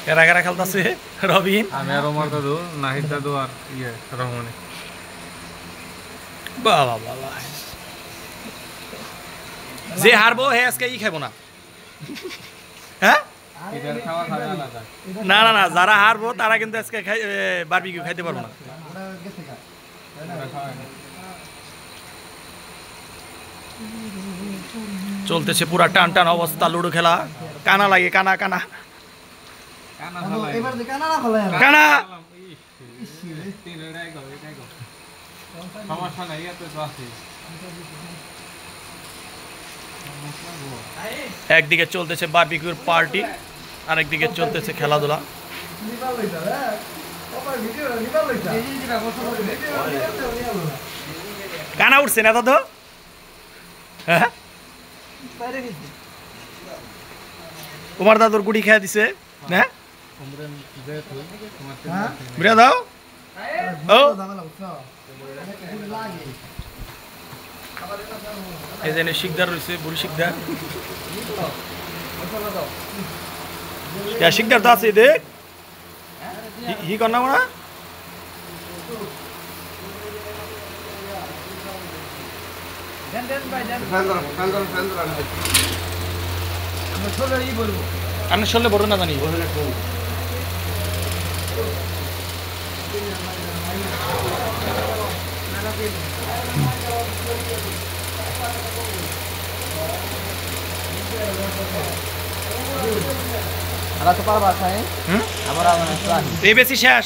কারা কারা খেলতেছে? রবিন, আমি আর ওমর দাদু, নাহিদ দাদু আর রহমানি। বাবা বাবা, যে হারবো হে আজকে খাবো না। হ্যাঁ না না না, যারা হারবো তারা কিন্তু আজকে বারবিকিউ খাইতে পারবো না। চলতেছে পুরা টান টান অবস্থা, লুডো খেলা। কানা লাগে, কানা কানা কানা। একদিকে চলতেছে বারবিকিউর পার্টি, আরেকদিকে চলতেছে খেলাধুলা। কানা উঠছে না দাদু? হ্যাঁ, তোমার দাদুর গুড়ি খেয়ে দিছে না? বিরা দাও। ও এই যে শিকদার রয়েছে, বুড়ি শিকদার। শিকদার তো আছে, দেখ হি কর না মোরা। আমি শুনলে বড় না জানি। এই বেশি শেষ।